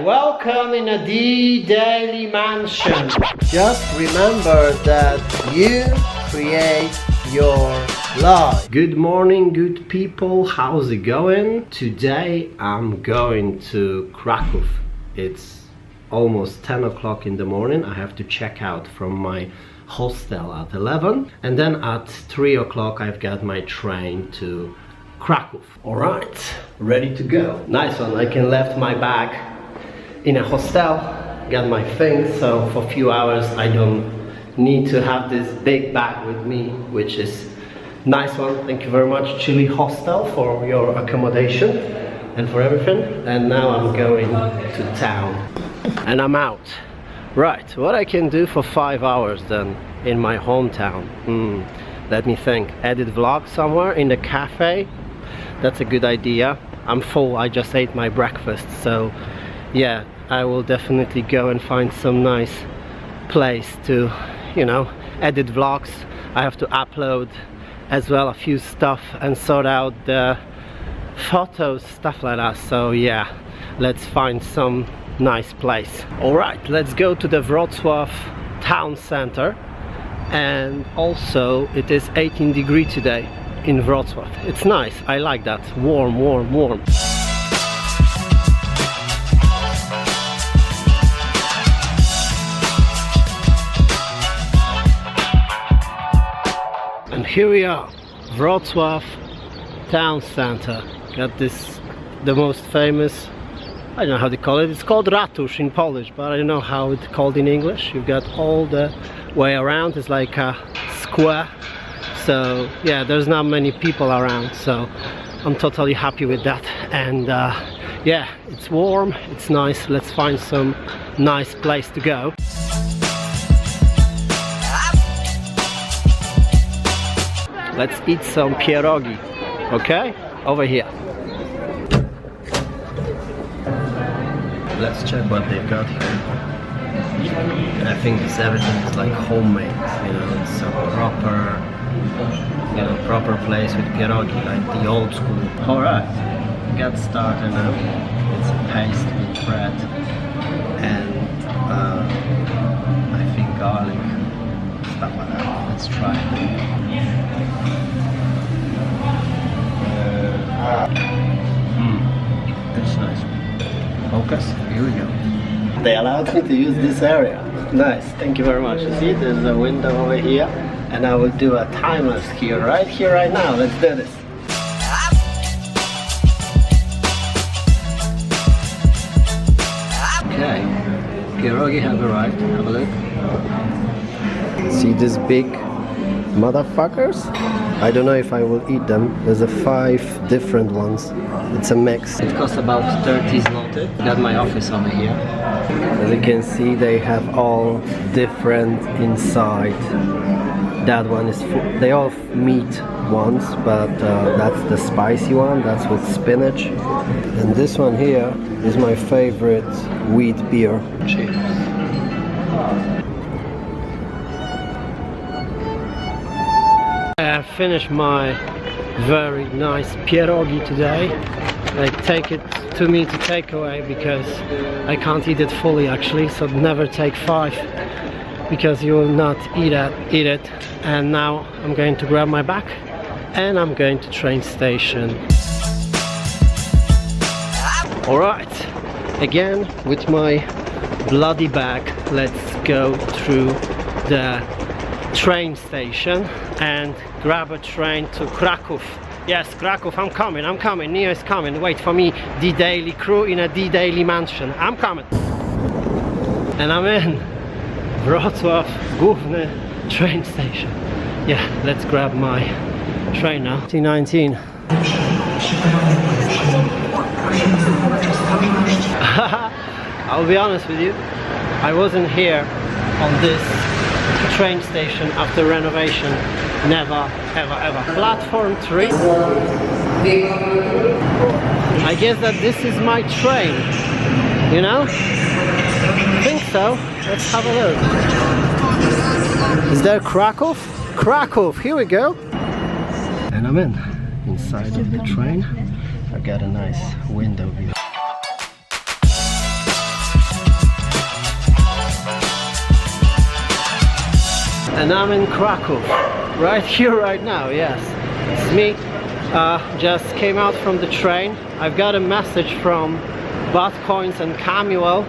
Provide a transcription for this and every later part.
Welcome in a D-Daily mansion. Just remember that you create your life. Good morning, good people. How's it going? Today I'm going to Krakow. It's almost 10 o'clock in the morning. I have to check out from my hostel at 11, and then at 3 o'clock I've got my train to Krakow. All right, ready to go. Nice one. I can left my bag in a hostel, got my things, so for a few hours I don't need to have this big bag with me, which is nice one. Thank you very much, Chile Hostel, for your accommodation and for everything. And now I'm going to town and I'm out. Right, what I can do for 5 hours then in my hometown? Let me think. Edit vlog somewhere in the cafe. That's a good idea. I'm full, I just ate my breakfast, so yeah, I will definitely go and find some nice place to, you know, edit vlogs. I have to upload as well a few stuff and sort out the photos, stuff like that. So yeah, let's find some nice place. All right, let's go to the Wrocław town center. And also it is 18 degrees today in Wrocław. It's nice, I like that. Warm, warm, warm. And here we are, Wrocław town center. Got this, the most famous, I don't know how they call it. It's called Ratusz in Polish, but I don't know how it's called in English. You've got all the way around. It's like a square. So yeah, there's not many people around, so I'm totally happy with that. And yeah, it's warm, it's nice. Let's find some nice place to go. Let's eat some pierogi, okay? Over here. Let's check what they've got here. I think this everything is like homemade, you know, it's a proper, you know, proper place with pierogi, like the old school. Alright, get started now. It's a paste with bread and I think garlic, stuff like that. Let's try it. That's nice. Focus, here we go. They allowed me to use this area. Nice, thank you very much. You see, there's a window over here, and I will do a time lapse here, right now. Let's do this. Okay, pierogi have arrived. Have a look. See this big motherfuckers? I don't know if I will eat them. There's 5 different ones. It's a mix. It costs about 30 zloty. Got my office over here. As you can see, they have all different inside. That one is they all meat ones, but that's the spicy one. That's with spinach. And this one here is my favorite wheat beer. Cheers. I have finished my very nice pierogi today. I take it to me to take away because I can't eat it fully actually, so never take 5 because you will not eat it. And now I'm going to grab my bag and I'm going to train station. Alright, again with my bloody bag, let's go through the train station and grab a train to Krakow. Yes, Krakow, I'm coming, Neo is coming. Wait for me, D-Daily crew in a D-Daily mansion. I'm coming. And I'm in Wrocław Główny train station. Yeah, let's grab my train now. T19. I'll be honest with you, I wasn't here on this train station after renovation. Never, ever, ever. Platform 3. I guess that this is my train, you know? I think so. Let's have a look. Is there Krakow? Krakow, here we go. And I'm inside of the train. I got a nice window view. And I'm in Krakow, right here, right now, yes. It's me, just came out from the train. I've got a message from Batcoins and Camuel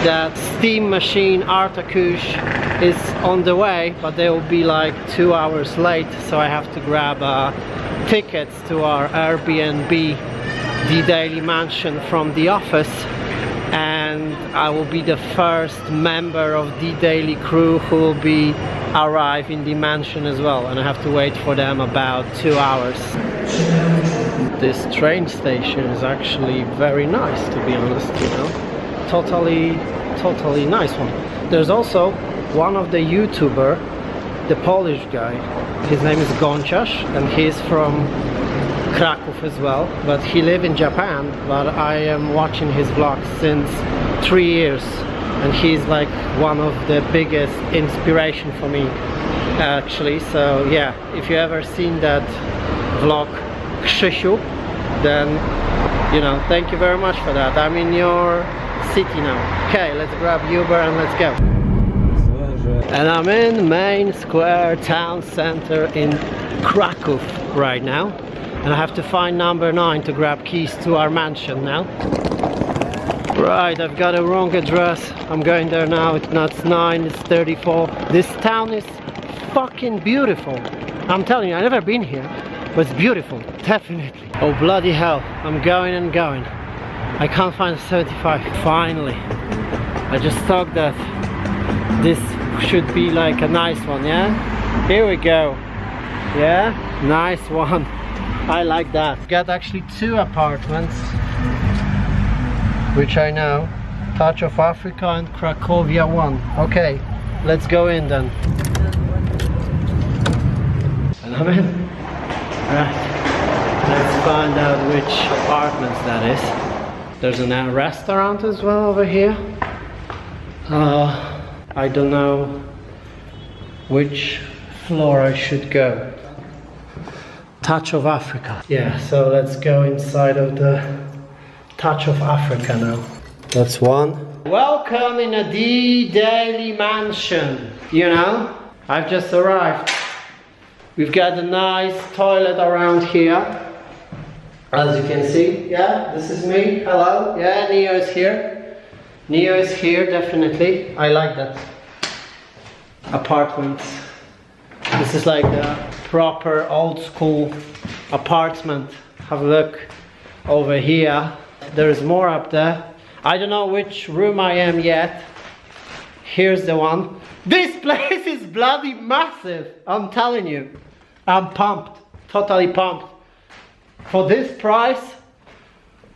that steam machine Artakush is on the way, but they will be like 2 hours late, so I have to grab tickets to our Airbnb D-Daily mansion from the office, and I will be the first member of D-Daily crew who will be arrive in the mansion as well, and I have to wait for them about 2 hours. This train station is actually very nice, to be honest, you know. Totally nice one. There's also one of the YouTuber, the Polish guy, his name is Gonciarz, and he's from Krakow as well, but he lives in Japan, but I am watching his vlogs since 3 years, and he's like one of the biggest inspiration for me, actually. So yeah, if you ever seen that vlog Krzysiu, then you know, thank you very much for that. I'm in your city now. Okay, let's grab Uber and let's go. And I'm in main square town center in Krakow right now, and I have to find number 9 to grab keys to our mansion now. Right, I've got a wrong address. I'm going there now. It's not 9, it's 34. This town is fucking beautiful. I'm telling you, I've never been here, but it's beautiful, definitely. Oh bloody hell, I'm going and going. I can't find a 75. Finally. I just thought that this should be like a nice one, yeah? Here we go. Yeah, nice one. I like that. Got actually 2 apartments, which I know. Touch of Africa and Cracovia 1. Okay, let's go in then. And I'm in. Right. Let's find out which apartments that is. There's a restaurant as well over here. I don't know which floor I should go. Touch of Africa. Yeah, so let's go inside of the Touch of Africa now. That's one. Welcome in a D-Daily mansion. You know, I've just arrived. We've got a nice toilet around here, as you can see. Yeah, this is me. Hello. Yeah, Neo is here. Neo is here, definitely. I like that apartment. This is like the proper old school apartment. Have a look over here. There is more up there. I don't know which room I am yet. Here's the one. This place is bloody massive. I'm telling you. I'm pumped. Totally pumped. For this price,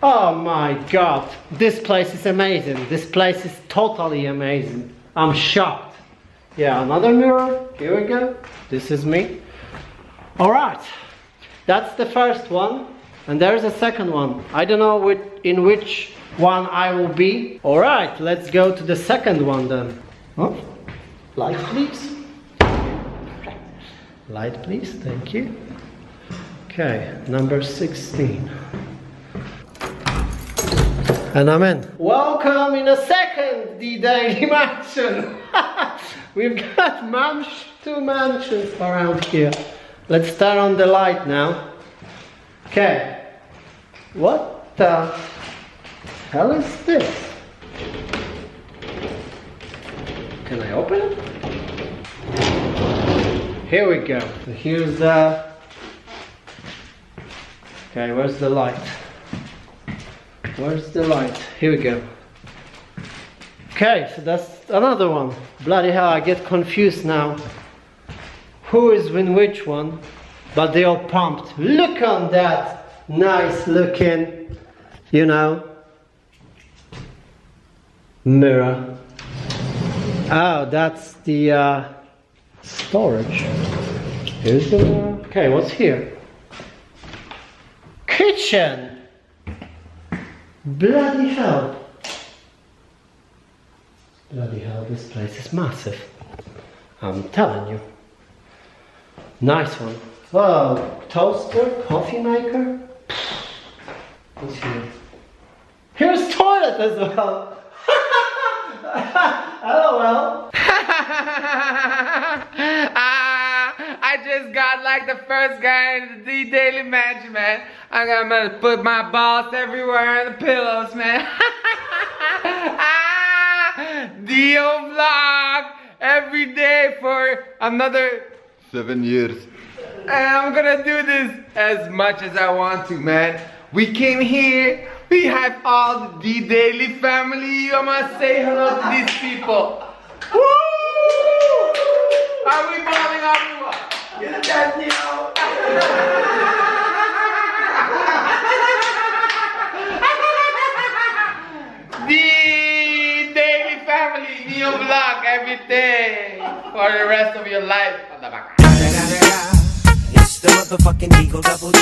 oh my god. This place is amazing. This place is totally amazing. I'm shocked. Yeah, another mirror. Here we go. This is me. Alright. That's the first one. And there's a second one. I don't know in which one I will be. Alright, let's go to the second one then. Oh, light please. Light please, thank you. Okay, number 16. And I'm in. Welcome in a second D-Daily mansion. We've got 2 mansions around here. Let's turn on the light now. Okay. What the hell is this? Can I open it? Here we go. So here's the... Okay, where's the light? Where's the light? Here we go. Okay, so that's another one. Bloody hell, I get confused now. Who is in which one? But they all pumped. Look on that nice looking, you know, mirror. Oh, that's the storage. Here's the mirror. Okay, what's here? Kitchen. Bloody hell. Bloody hell, this place is massive. I'm telling you. Nice one. Whoa, toaster, coffee maker. What's here? Here's toilet as well. LOL. like the first guy in the D Daily Mansion, man. I'm gonna put my balls everywhere in the pillows, man. Dio vlog every day for another 7 years. And I'm gonna do this as much as I want to, man. We came here, we have all the D Daily family. I must say hello to these people. Woo! Are we balling up? Get that, Neo. The Daily family, Neo vlog every day for the rest of your life. It's the motherfucking Eagle Double G.